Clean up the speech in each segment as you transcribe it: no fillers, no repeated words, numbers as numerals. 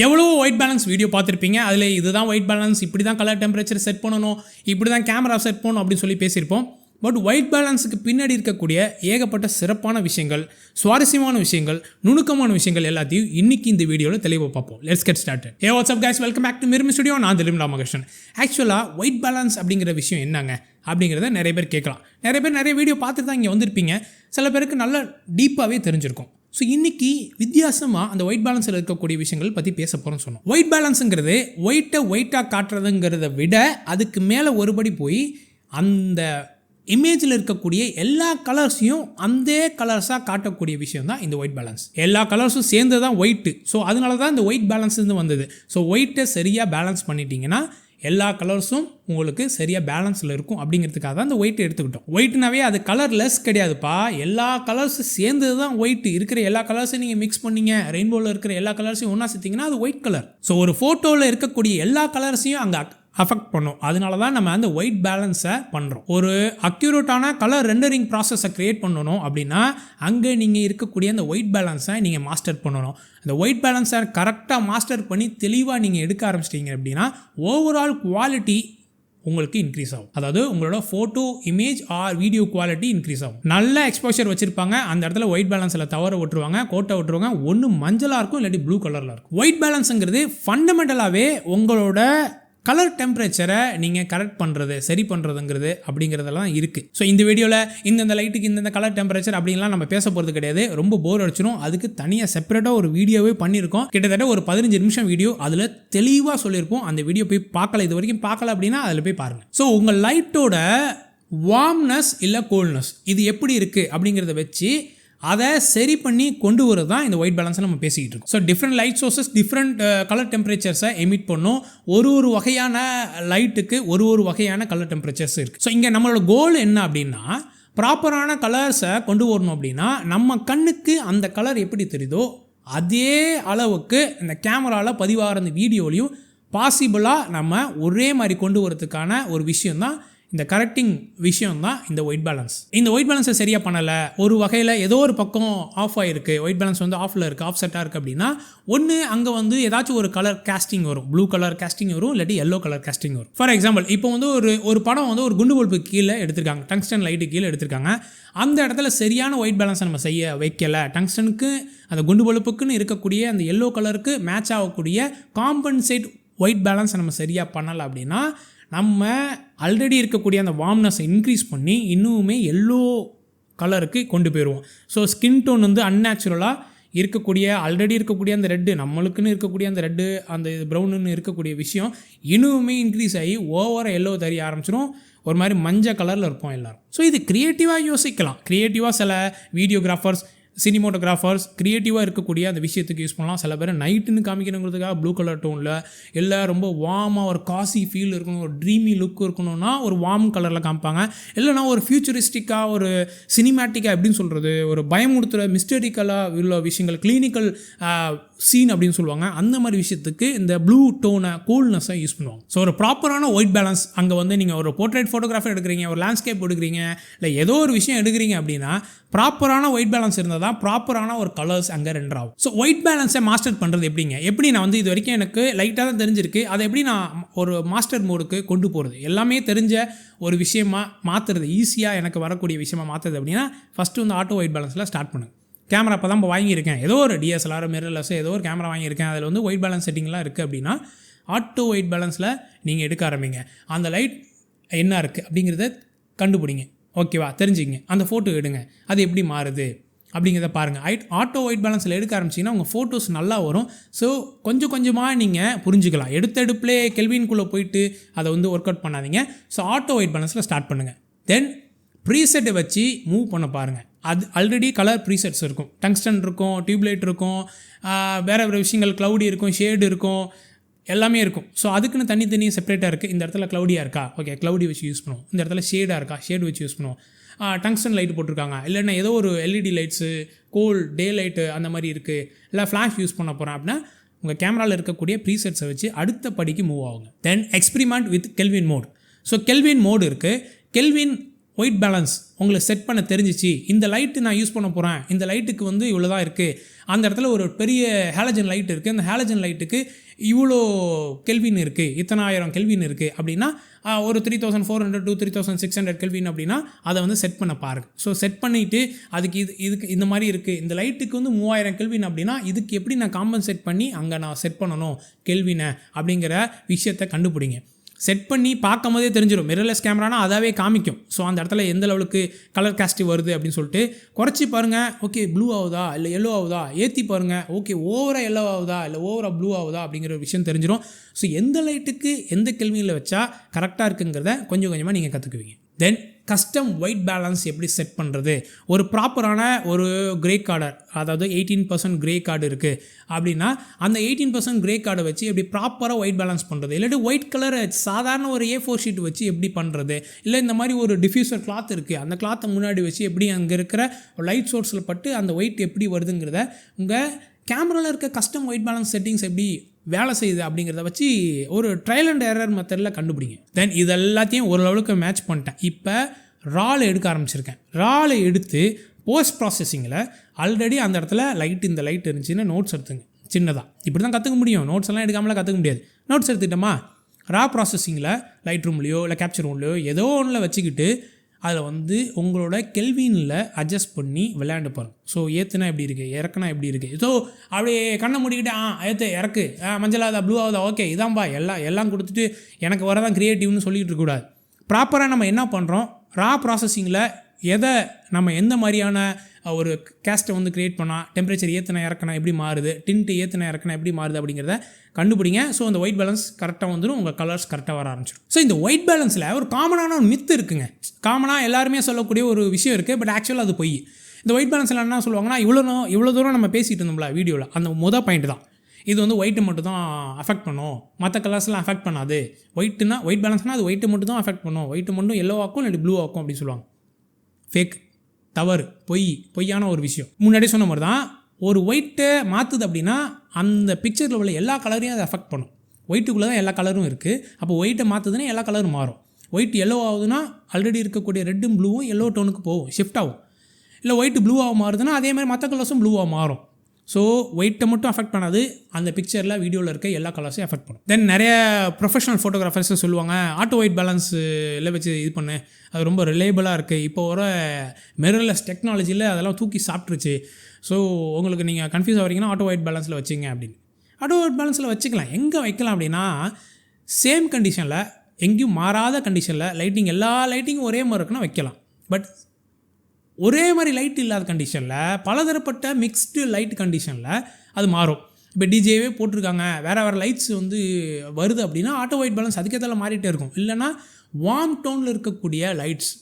எவ்வளோ white balance video பார்த்துருப்பீங்க. அதில் இதுதான் ஒயிட் பேலன்ஸ், இப்படி தான் கலர் டெம்பரேச்சர் செட் பண்ணணும், இப்படி தான் கேமரா செட் பண்ணணும் அப்படின்னு சொல்லி பேசியிருப்போம். பட் ஒயிட் பேலன்ஸுக்கு பின்னாடி இருக்கக்கூடிய ஏகப்பட்ட சிறப்பான விஷயங்கள், சுவாரஸ்யமான விஷயங்கள், நுணுக்கமான விஷயங்கள் எல்லாத்தையும் இன்னைக்கு இந்த வீடியோவில் தெளிவாக பார்ப்போம். Let's get started. Hey what's up guys, welcome back to Mirmi studio. நான் திலீப் ராமகிருஷ்ணன். ஆக்சுவலாக ஒயிட் பேலன்ஸ் அப்படிங்கிற விஷயம் என்னங்க அப்படிங்கிறத நிறைய பேர் கேட்கலாம். நிறைய பேர் நிறைய வீடியோ பார்த்துட்டு தான் இங்கே வந்திருப்பீங்க. சில பேருக்கு நல்லா டீப்பாகவே தெரிஞ்சிருக்கும். ஸோ இன்றைக்கி வித்தியாசமாக அந்த ஒயிட் பேலன்ஸில் இருக்கக்கூடிய விஷயங்கள் பற்றி பேச போகிறோம்னு சொன்னோம். ஒயிட் பேலன்ஸுங்கிறது ஒயிட்டாக காட்டுறதுங்கிறத விட அதுக்கு மேலே ஒருபடி போய் அந்த இமேஜில் இருக்கக்கூடிய எல்லா கலர்ஸையும் அந்த கலர்ஸாக காட்டக்கூடிய விஷயம் தான் இந்த ஒயிட் பேலன்ஸ். எல்லா கலர்ஸும் சேர்ந்து தான் ஒயிட்டு. ஸோ அதனால தான் இந்த ஒயிட் பேலன்ஸ் வந்தது. ஸோ ஒயிட்டை சரியாக பேலன்ஸ் பண்ணிட்டீங்கன்னா எல்லா கலர்ஸும் உங்களுக்கு சரியாக பேலன்ஸில் இருக்கும் அப்படிங்கிறதுக்காக தான் இந்த ஒயிட் எடுத்துக்கிட்டோம். ஒயிட்னாவே அது கலர்லெஸ் கிடையாதுப்பா, எல்லா கலர்ஸும் சேர்ந்தது தான் ஒயிட். இருக்கிற எல்லா கலர்ஸையும் நீங்கள் மிக்ஸ் பண்ணிங்க, ரெயின்போவில் இருக்கிற எல்லா கலர்ஸையும் ஒன்றா சேர்த்திங்கன்னா அது ஒயிட் கலர். ஸோ ஒரு ஃபோட்டோவில் இருக்கக்கூடிய எல்லா கலர்ஸையும் அங்கே அஃபெக்ட் பண்ணும். அதனால தான் நம்ம அந்த ஒயிட் பேலன்ஸை பண்ணுறோம். ஒரு அக்யூரேட்டான கலர் ரெண்டரிங் ப்ராசஸை க்ரியேட் பண்ணணும் அப்படின்னா அங்கே நீங்கள் இருக்கக்கூடிய அந்த ஒயிட் பேலன்ஸை நீங்கள் மாஸ்டர் பண்ணணும். அந்த ஒயிட் பேலன்ஸை கரெக்டாக மாஸ்டர் பண்ணி தெளிவாக நீங்கள் எடுக்க ஆரம்பிச்சிட்டிங்க அப்படின்னா ஓவரால் குவாலிட்டி உங்களுக்கு இன்க்ரீஸ் ஆகும். அதாவது உங்களோட photo, image R video quality increase ஆகும். நல்ல எக்ஸ்போஷர் வச்சிருப்பாங்க, அந்த இடத்துல ஒயிட் பேலன்ஸில் தவற விட்டுருவாங்க, கோட்டை விட்டுருவாங்க. ஒன்று மஞ்சளாக இருக்கும், இல்லாட்டி ப்ளூ கலரில் இருக்கும். ஒயிட் பேலன்ஸுங்கிறது ஃபண்டமெண்டலாகவே உங்களோட கலர் டெம்பரேச்சரை நீங்கள் கரெக்ட் பண்ணுறது, சரி பண்ணுறதுங்கிறது அப்படிங்கிறதெல்லாம் இருக்குது. ஸோ இந்த வீடியோவில் இந்தந்த லைட்டுக்கு இந்தந்த கலர் டெம்பரேச்சர் அப்படின்லாம் நம்ம பேச போகிறது கிடையாது. ரொம்ப போர் அடிச்சிடும். அதுக்கு தனியாக செப்பரேட்டாக ஒரு வீடியோவே பண்ணியிருக்கோம். கிட்டத்தட்ட ஒரு 15 நிமிஷம் வீடியோ. அதில் தெளிவாக சொல்லியிருப்போம். அந்த வீடியோ போய் பார்க்கல, இது வரைக்கும் பார்க்கல அப்படின்னா அதில் போய் பாருங்கள். ஸோ உங்கள் லைட்டோட வார்ம்னஸ் இல்லை கோல்ட்னஸ் இது எப்படி இருக்குது அப்படிங்கிறத வச்சு அதை சரி பண்ணி கொண்டு வரது தான் இந்த ஒயிட் பேலன்ஸை நம்ம பேசிக்கிட்டு இருக்கோம். So different light sources different colour டெம்பரேச்சர்ஸை எமிட் பண்ணும். ஒரு வகையான லைட்டுக்கு ஒரு வகையான கலர் டெம்பரேச்சர்ஸ் இருக்குது. ஸோ இங்கே நம்மளோட கோல் என்ன அப்படின்னா, ப்ராப்பரான கலர்ஸை கொண்டு வரணும் அப்படின்னா நம்ம கண்ணுக்கு அந்த கலர் எப்படி தெரியுதோ அதே அளவுக்கு இந்த கேமராவில் பதிவாகிற அந்த வீடியோலையும் பாசிபிளாக நம்ம ஒரே மாதிரி கொண்டு வரதுக்கான ஒரு விஷயந்தான் இந்த கரெக்டிங் விஷயம் தான் இந்த ஒயிட் பேலன்ஸ். இந்த ஒயிட் பேலன்ஸை சரியாக பண்ணலை, ஒரு வகையில் ஏதோ ஒரு பக்கம் ஆஃப் ஆகிருக்கு, ஒயிட் பேலன்ஸ் ஆஃபில் இருக்குது, ஆஃப் செட்டாக இருக்குது அப்படின்னா ஒன்று அங்கே ஏதாச்சும் ஒரு கலர் கேஸ்டிங் வரும், ப்ளூ கலர் கேஸ்டிங் வரும், இல்லாட்டி எல்லோ கலர் கேஸ்டிங் வரும். ஃபார் எக்ஸாம்பிள் இப்போ ஒரு படம் ஒரு குண்டு பல்பு கீழே எடுத்திருக்காங்க, டங்ஸ்டன் லைட்டு கீழே எடுத்திருக்காங்க. அந்த இடத்துல சரியான ஒயிட் பேலன்ஸை நம்ம செய்ய வைக்கலை. டங்ஸ்டனுக்கு அந்த குண்டு பல்புக்குன்னு இருக்கக்கூடிய அந்த எல்லோ கலருக்கு மேட்ச் ஆகக்கூடிய காம்பன்சேட் ஒயிட் பேலன்ஸை நம்ம சரியாக பண்ணலை அப்படின்னா நம்ம ஆல்ரெடி இருக்கக்கூடிய அந்த வார்ம்னஸை இன்க்ரீஸ் பண்ணி இன்னுமே எல்லோ கலருக்கு கொண்டு போயிடுவோம். ஸோ ஸ்கின் டோன் அன்நேச்சுரலாக இருக்கக்கூடிய ஆல்ரெடி இருக்கக்கூடிய அந்த ரெட்டு, நம்மளுக்குன்னு இருக்கக்கூடிய அந்த ரெட்டு, அந்த ப்ரௌனுன்னு இருக்கக்கூடிய விஷயம் இன்னுமே இன்க்ரீஸ் ஆகி ஓவராக எல்லோ தெரிய ஆரம்பிச்சிடும். ஒரு மாதிரி மஞ்சள் கலரில் இருப்போம் எல்லோரும். ஸோ இது க்ரியேட்டிவாக யோசிக்கலாம். க்ரியேட்டிவாக சில வீடியோகிராஃபர்ஸ், சினிமோட்டோகிராஃபர்ஸ் க்ரியேட்டிவாக இருக்கக்கூடிய அந்த விஷயத்துக்கு யூஸ் பண்ணலாம். சில பேர் நைட்டுன்னு காமிக்கணுங்கிறதுக்காக ப்ளூ கலர் டோனில், இல்லை ரொம்ப வார்மாக ஒரு காசி ஃபீல் இருக்கணும், ஒரு ட்ரீமி லுக் இருக்கணும்னா ஒரு வார்ம் கலரில் காமிப்பாங்க. இல்லைனா ஒரு ஃபியூச்சரிஸ்டிக்காக, ஒரு சினிமேட்டிக்காக எப்படின்னு சொல்கிறது, ஒரு பயமுறுத்துகிற மிஸ்டரிக்கலாக உள்ள விஷயங்கள், கிளினிக்கல் சீன் அப்படின்னு சொல்லுவாங்க. அந்த மாதிரி விஷயத்துக்கு இந்த ப்ளூ டோனை, கூல்னஸை யூஸ் பண்ணுவாங்க. ஸோ ஒரு ப்ராப்பரான ஒயிட் பேலன்ஸ் அங்கே நீங்கள் ஒரு போர்ட்ரேட் ஃபோட்டோகிராஃபர் எடுக்கிறீங்க, ஒரு லேண்ட்ஸ்கேப் எடுக்கிறீங்க, இல்லை ஏதோ ஒரு விஷயம் எடுக்கிறீங்க அப்படின்னா ப்ராப்பரான ஒயிட் பேலன்ஸ் இருந்தால் தான் ப்ராப்பரான ஒரு கலர்ஸ் அங்கே ரெண்டர் ஆகும். ஸோ ஒயிட் பேலன்ஸை மாஸ்டர் பண்ணுறது எப்படி நான் இது வரைக்கும் எனக்கு லைட்டாக தான் தெரிஞ்சிருக்கு, அதை எப்படி நான் ஒரு மாஸ்டர் மோடுக்கு கொண்டு போகிறது, எல்லாமே தெரிஞ்ச ஒரு விஷயமா மாற்றுறது, ஈஸியாக எனக்கு வரக்கூடிய விஷயமா மாற்றுறது அப்படின்னா ஃபஸ்ட்டு ஆட்டோ ஒயிட் பேலன்ஸில் ஸ்டார்ட் பண்ணுங்க. கேமரா இப்போ தான் வாங்கியிருக்கேன், ஏதோ ஒரு டிஎஸ்எல்ஆர், மிரர்லெஸ் ஏதோ ஒரு கேமரா வாங்கியிருக்கேன், அதில் ஒயிட் பேலன்ஸ் செட்டிங்லாம் இருக்குது அப்படின்னா ஆட்டோ ஒயிட் பேலன்ஸில் நீங்கள் எடுக்க ஆரம்பிங்க. அந்த லைட் என்ன இருக்குது அப்படிங்கிறத கண்டுபிடிங்க. ஓகேவா, தெரிஞ்சுங்க. அந்த ஃபோட்டோ எடுங்க, அது எப்படி மாறுது அப்படிங்கிறத பாருங்கள். ஆட்டோ ஒயிட் பேலன்ஸில் எடுக்க ஆரம்பிச்சிங்கன்னா உங்கள் ஃபோட்டோஸ் நல்லா வரும். ஸோ கொஞ்சம் கொஞ்சமாக நீங்கள் புரிஞ்சுக்கலாம். எடுப்பிலே கெல்வின்குள்ளே போயிட்டு அதை ஒர்க் அவுட் பண்ணாதீங்க. ஸோ ஆட்டோ ஒயிட் பேலன்ஸில் ஸ்டார்ட் பண்ணுங்கள். தென் ப்ரீசெட்டை வச்சு மூவ் பண்ண பாருங்கள். அது ஆல்ரெடி கலர் ப்ரீசெட்ஸ் இருக்கும், டங்ஸ்டன் இருக்கும், டியூப்லைட் இருக்கும், வேறு விஷயங்கள், க்ளவுடி இருக்கும், ஷேடு இருக்கும், எல்லாமே இருக்கும். ஸோ அதுக்குன்னு தனி செப்பரேட்டாக இருக்குது. இந்த இடத்துல க்ளவுடியாக இருக்கா, ஓகே க்ளவுடி வச்சு யூஸ் பண்ணுவோம். இந்த இடத்துல ஷேடாக இருக்கா, ஷேடு வச்சு யூஸ் பண்ணுவோம். டங்ஸ்டன் லைட்டு போட்டிருக்காங்க, இல்லைன்னா ஏதோ ஒரு எல்இடி லைட்ஸு, டே லைட்டு அந்த மாதிரி இருக்குது, இல்லை ஃப்ளாஷ் யூஸ் பண்ண போகிறேன் அப்படின்னா உங்கள் கேமராவில் இருக்கக்கூடிய ப்ரீசெட்ஸை வச்சு அடுத்த படிக்கு மூவ் ஆகுங்க. Then experiment with kelvin mode. So kelvin mode இருக்குது. கெல்வின் ஒயிட் பேலன்ஸ் உங்களுக்கு செட் பண்ண தெரிஞ்சிச்சு, இந்த லைட்டு நான் யூஸ் பண்ண போகிறேன், இந்த லைட்டுக்கு வந்து இவ்வளோ தான் இருக்குது, அந்த இடத்துல ஒரு பெரிய ஹேலஜன் லைட் இருக்குது, அந்த ஹேலஜன் லைட்டுக்கு இவ்வளோ கெல்வின் இருக்குது, இத்தனை ஆயிரம் கெல்வின் இருக்குது அப்படின்னா ஒரு 3400 to 3600 கெல்வின் அப்படின்னா அதை வந்து செட் பண்ண பாருங்கள். ஸோ செட் பண்ணிவிட்டு இதுக்கு இந்த மாதிரி இருக்குது, இந்த லைட்டுக்கு வந்து 3000 கெல்வின் அப்படின்னா இதுக்கு எப்படி நான் காம்பன்சேட் பண்ணி அங்கே நான் செட் பண்ணணும் கெல்வினை அப்படிங்கிற விஷயத்தை கண்டுபிடிங்க. செட் பண்ணி பார்க்கும் போதே தெரிஞ்சிடும். மிரர்லெஸ் கேமரானா அதாவே காமிக்கும். ஸோ அந்த இடத்துல எந்த லெவலுக்கு கலர் காஸ்ட் வருது அப்படின்னு சொல்லிட்டு குறைச்சி பாருங்கள். ஓகே ப்ளூ ஆகுதா இல்லை எல்லோ ஆகுதா, ஏற்றி பாருங்கள். ஓகே ஓவராக எல்லோ ஆகுதா இல்லை ஓவராக ப்ளூ ஆகுதா அப்படிங்கிற ஒரு விஷயம் தெரிஞ்சிடும். ஸோ எந்த லைட்டுக்கு எந்த கெல்வினில் வச்சா கரெக்டாக இருக்குங்கிறத கொஞ்சம் கொஞ்சமாக நீங்கள் கற்றுக்குவீங்க. தென் கஸ்டம் ஒயிட் பேலன்ஸ் எப்படி செட் பண்ணுறது, ஒரு ப்ராப்பரான ஒரு கிரே கார்டர், அதாவது 18% கிரே கார்டு இருக்குது அப்படின்னா அந்த 18% கிரே கார்டை வச்சு எப்படி ப்ராப்பராக ஒயிட் பேலன்ஸ் பண்ணுறது, இல்லாட்டி ஒயிட் கலரை சாதாரண ஒரு A4 ஷீட் வச்சு எப்படி பண்ணுறது, இல்லை இந்த மாதிரி ஒரு டிஃப்யூசர் கிளாத் இருக்குது அந்த கிளாத்தை முன்னாடி வச்சு எப்படி அங்கே இருக்கிற லைட் சோர்ஸில் பட்டு அந்த ஒயிட் எப்படி வருதுங்கிறத உங்கள் கேமராவில் இருக்க கஸ்டம் ஒயிட் பேலன்ஸ் செட்டிங்ஸ் எப்படி வேலை செய்யுது அப்படிங்கிறத வச்சு ஒரு ட்ரையல் அண்ட் எரர் மெத்தடில் கண்டுபிடிங்க. தென் இது எல்லாத்தையும் ஓரளவுக்கு மேட்ச் பண்ணிட்டேன். இப்போ ரால் எடுக்க ஆரம்பிச்சிருக்கேன். ரால் எடுத்து போஸ்ட் ப்ராசஸிங்கில் ஆல்ரெடி அந்த இடத்துல இந்த லைட் இருந்துச்சுன்னா நோட்ஸ் எடுத்துங்க. சின்னதாக இப்படி தான் கற்றுக்க முடியும், நோட்ஸ் எல்லாம் எடுக்காமலாம் கற்றுக்க முடியாது. நோட்ஸ் எடுத்துக்கிட்டோமா, ரா ப்ராசஸிங்கில் லைட் ரூம்லையோ இல்லை கேப்சர் ரூம்லையோ ஏதோ ஒன்றில் வச்சுக்கிட்டு அதில் வந்து உங்களோட கெல்வினில் அட்ஜஸ்ட் பண்ணி விளையாண்டு பாருங்க. ஸோ ஏற்றுனா எப்படி இருக்குது, இறக்குனா எப்படி இருக்குது. ஸோ அப்படியே கண்ணை மூடிக்கிட்டு ஏற்று இறக்கு, மஞ்சள் ஆகுதா ப்ளூ ஆகுதா, ஓகே இதான்பா எல்லாம் கொடுத்துட்டு எனக்கு வரதான் க்ரியேட்டிவ்னு சொல்லிகிட்டு இருக்கக்கூடாது. ப்ராப்பராக நம்ம என்ன பண்ணுறோம், ரா ப்ராசஸிங்கில் எதை நம்ம எந்த மாதிரியான ஒரு கேஸ்ட்டை வந்து க்ரியேட் பண்ணால் டெம்பரேச்சர் ஏற்றினா இறக்குனா எப்படி மாறுது, டின்ட்டு ஏற்றினா இறக்குனா எப்படி மாறுது அப்படிங்கிறத கண்டுபிடிங்க. ஸோ அந்த ஒயிட் பேலன்ஸ் கரெக்டாக வந்துடும், உங்கள் கலர்ஸ் கரெக்டாக வர ஆரம்பிச்சிடும். ஸோ இந்த ஒயிட் பேலன்ஸில் ஒரு காமனான ஒரு மித்து இருக்குங்க. காமனாக எல்லாருமே சொல்லக்கூடிய ஒரு விஷயம் இருக்குது, பட் ஆக்சுவலாக அது போய் இந்த ஒயிட் பேலன்ஸில் என்ன சொல்லுவாங்கன்னா, இவ்வளோ தூரம் நம்ம பேசிகிட்டு இருந்தோம்ல வீடியோவில், அந்த பாயிண்ட் தான் இது வந்து ஒயிட்டு மட்டும் தான் அஃபெக்ட் பண்ணும், மற்ற கலர்ஸ்லாம் அஃபெக்ட் பண்ணாது. ஒயிட் பேலன்ஸ்னால் அது ஒயிட்டு மட்டும் தான் அஃபெக்ட் பண்ணும், ஒயிட்டு மட்டும் எல்லோ ஆக்கும் இல்லை ப்ளூ ஆக்கும் அப்படின்னு சொல்லுவாங்க. ஃபேக், தவறு, பொய்யான ஒரு விஷயம். முன்னாடி சொன்ன மாதிரி தான் ஒரு ஒயிட்டை மாற்றுது அப்படின்னா அந்த பிக்சரில் உள்ள எல்லா கலரையும் அதை அஃபெக்ட் பண்ணும். ஒயிட்டுக்குள்ளே தான் எல்லா கலரும் இருக்குது. அப்போ ஒயிட்டை மாற்றுதுன்னா எல்லா கலரும் மாறும். ஒயிட் எல்லோ ஆகுதுன்னா ஆல்ரெடி இருக்கக்கூடிய ரெட்டும் ப்ளூவும் எல்லோ டோனுக்கு போகும், ஷிஃப்ட் ஆகும். இல்லை ஒயிட் ப்ளூவாக மாறுதுன்னா அதே மாதிரி மற்ற கலர்ஸும் ப்ளூவாக மாறும். ஸோ ஒயிட்டை மட்டும் அஃபெக்ட் பண்ணாது, அந்த பிக்சரில் வீடியோவில் இருக்க எல்லா கலர்ஸையும் அஃபெக்ட் பண்ணும். தென் நிறைய ப்ரொஃபஷனல் ஃபோட்டோகிராஃபர்ஸை சொல்லுவாங்க ஆட்டோ ஒயிட் பேலன்ஸில் வச்சு இது பண்ணு, அது ரொம்ப ரிலேபிளாக இருக்குது. இப்போ வர மிரர்லெஸ் டெக்னாலஜியில் அதெல்லாம் தூக்கி சாப்பிட்ருச்சு. ஸோ உங்களுக்கு நீங்கள் கன்ஃபியூஸ் ஆகிறீங்கன்னா ஆட்டோ ஒயிட் பேலன்ஸில் வச்சுங்க அப்படின்னு. ஆட்டோ ஒயிட் பேலன்ஸில் வச்சுக்கலாம். எங்கே வைக்கலாம் அப்படின்னா, சேம் கண்டிஷனில் எங்கேயும் மாறாத கண்டிஷனில் எல்லா லைட்டிங்கும் ஒரே மாதிரி இருக்குன்னா வைக்கலாம். பட் ஒரே மாதிரி லைட் இல்லாத கண்டிஷனில் பலதரப்பட்ட மிக்ஸ்டு லைட் கண்டிஷனில் அது மாறும். இப்போ டிஜேவே போட்டிருக்காங்க, வேறு லைட்ஸ் வந்து வருது அப்படின்னா ஆட்டோ ஒயிட் பேலன்ஸ் அதுக்கேற்ற மாறிட்டே இருக்கும். இல்லைனா வார்ம் டோனில் இருக்கக்கூடிய லைட்ஸ்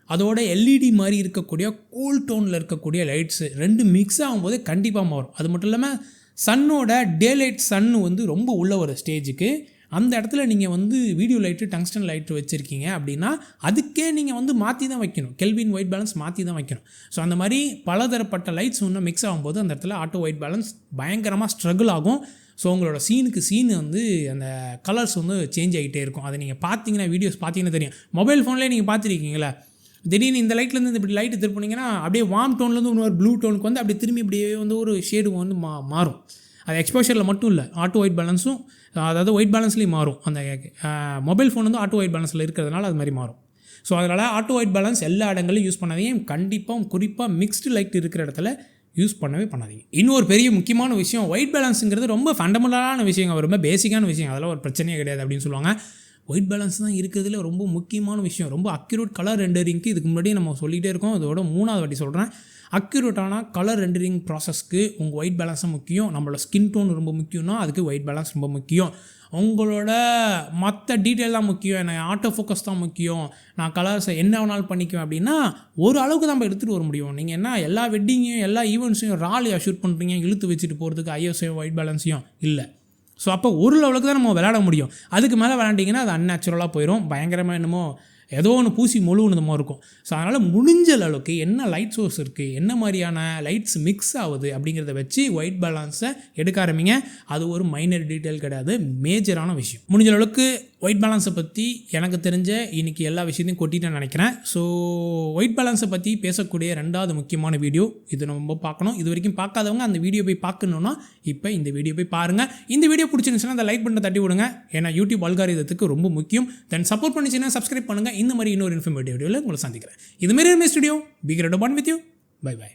அதோட எல்இடி மாதிரி இருக்கக்கூடிய கூல் டோனில் இருக்கக்கூடிய லைட்ஸு ரெண்டு மிக்ஸ் ஆகும்போது கண்டிப்பாக மாறும். அது மட்டும் இல்லாமல் சன்னோட டே லைட் சன்னு வந்து ரொம்ப உள்ள ஒரு ஸ்டேஜுக்கு அந்த இடத்துல நீங்கள் வந்து வீடியோ லைட்டு டங்ஸ்டன் லைட்டு வச்சுருக்கீங்க அப்படின்னா அதுக்கே நீங்கள் வந்து மாற்றி தான் வைக்கணும், கெல்வின் ஒயிட் பேலன்ஸ் மாற்றி தான் வைக்கணும். ஸோ அந்த மாதிரி பலதரப்பட்ட லைட்ஸ் ஒன்று மிக்ஸ் ஆகும்போது அந்த இடத்துல ஆட்டோ ஒயிட் பேலன்ஸ் பயங்கரமாக ஸ்ட்ரகிள் ஆகும். ஸோ உங்களோட சீனு வந்து அந்த கலர்ஸ் வந்து சேஞ்ச் ஆகிட்டே இருக்கும். அதை நீங்கள் பார்த்தீங்கன்னா வீடியோஸ் பார்த்தீங்கன்னா தெரியும். மொபைல் ஃபோன்லேயே நீங்கள் பார்த்துருக்கீங்களா, திடீர்னு இந்த லைட்லேருந்து இப்படி லைட்டு திருப்பினீங்கன்னா அப்படியே வார்ம் டோன்லேருந்து இன்னொரு ப்ளூ டோனுக்கு வந்து அப்படி திரும்பி இப்படியே வந்து ஒரு ஷேடு வந்து மாறும். அது எக்ஸ்போஷரில் மட்டும் இல்லை, ஆட்டோ ஒயிட் பேலன்ஸும் அதாவது ஒயிட் பேலன்ஸ்லேயும் மாறும். அந்த மொபைல் ஃபோன் வந்து ஆட்டோ ஒயிட் பேலன்ஸில் இருக்கிறதுனால அது மாதிரி மாறும். ஸோ அதனால் ஆட்டோ ஒயிட் பேலன்ஸ் எல்லா இடங்களையும் யூஸ் பண்ணாதீங்க. குறிப்பாக மிக்ஸ்டு லைட் இருக்கிற இடத்துல யூஸ் பண்ணாதீங்க. இன்னொரு பெரிய முக்கியமான விஷயம், ஒயிட் பேலன்ஸுங்கிறது ரொம்ப ஃபண்டமெண்டலான விஷயம், ரொம்ப பேசிக்கான விஷயம், அதெல்லாம் ஒரு பிரச்சனையே கிடையாது அப்படின்னு சொல்லுவாங்க. ஒயிட் பேலன்ஸ் தான் இருக்கிறதுல ரொம்ப முக்கியமான விஷயம். ரொம்ப அக்யூரேட் கலர் ரெண்டரிங்க்கு இதுக்கு முன்னாடி நம்ம சொல்லிகிட்டே இருக்கோம், இதோட 3வது வாட்டி சொல்கிறேன். அக்யூரேட்டான கலர் ரெண்டரிங் ப்ராசஸ்க்கு உங்கள் ஒயிட் பேலன்ஸும் முக்கியம். நம்மளோட ஸ்கின் டோன் ரொம்ப முக்கியம்னா அதுக்கு ஒயிட் பேலன்ஸ் ரொம்ப முக்கியம். உங்களோட மற்ற டீட்டெயில் தான் முக்கியம், எனக்கு ஆட்டோ ஃபோக்கஸ் தான் முக்கியம், நான் கலர்ஸை என்ன வேணாலும் பண்ணிக்குவேன் அப்படின்னா ஒரு அளவுக்கு தான் நம்ம எடுத்துகிட்டு வர முடியும். நீங்கள் என்ன எல்லா வெட்டிங்கையும் எல்லா ஈவெண்ட்ஸையும் ராலியாக ஷூட் பண்ணுறீங்க, இழுத்து வச்சுட்டு போகிறதுக்கு ஐஎஸ்ஐயும் ஒயிட் பேலன்ஸையும் இல்லை. ஸோ அப்போ ஒரு லெவலுக்கு தான் நம்ம விளையாட முடியும். அதுக்கு மேலே விளையாண்டிங்கன்னா அது அன்நேச்சுரலாக போயிடும், பயங்கரமாக என்னமோ ஏதோ ஒன்று பூசி மொழுகுனது மாதிரி இருக்கும். ஸோ அதனால் முடிஞ்ச அளவுக்கு என்ன லைட் சோர்ஸ் இருக்குது, என்ன மாதிரியான லைட்ஸ் மிக்ஸ் ஆகுது அப்படிங்கிறத வச்சு ஒயிட் பேலன்ஸை எடுக்க ஆரம்பிங்க. அது ஒரு மைனர் டீட்டெயில் கிடையாது, மேஜரான விஷயம். முடிஞ்ச அளவுக்கு ஒயிட் பேலன்ஸை பற்றி எனக்கு தெரிஞ்ச இன்றைக்கி எல்லா விஷயத்தையும் கொட்டிட்டேன்னு நினைக்கிறேன். ஸோ ஒயிட் பேலன்ஸை பற்றி பேசக்கூடிய 2வது முக்கியமான வீடியோ இது நம்ம பார்க்கணும். இது வரைக்கும் பார்க்காதவங்க அந்த வீடியோ போய் பார்க்கணுன்னா இப்போ இந்த வீடியோ போய் பாருங்கள். இந்த வீடியோ பிடிச்சிருந்துச்சுன்னா அந்த லைக் பண்ண தட்டி விடுங்க, ஏன்னா யூடியூப் அல்காரிதத்துக்கு ரொம்ப முக்கியம். தென் சப்போர்ட் பண்ணிச்சுன்னா சப்ஸ்கிரைப் பண்ணுங்கள். இந்த மாதிரி இன்னொரு இன்ஃபர்மேட்டிவ் வீடியோவில் உங்களை சந்திக்கிறேன். இதுமாரி Studio Big Red One with you. Bye by.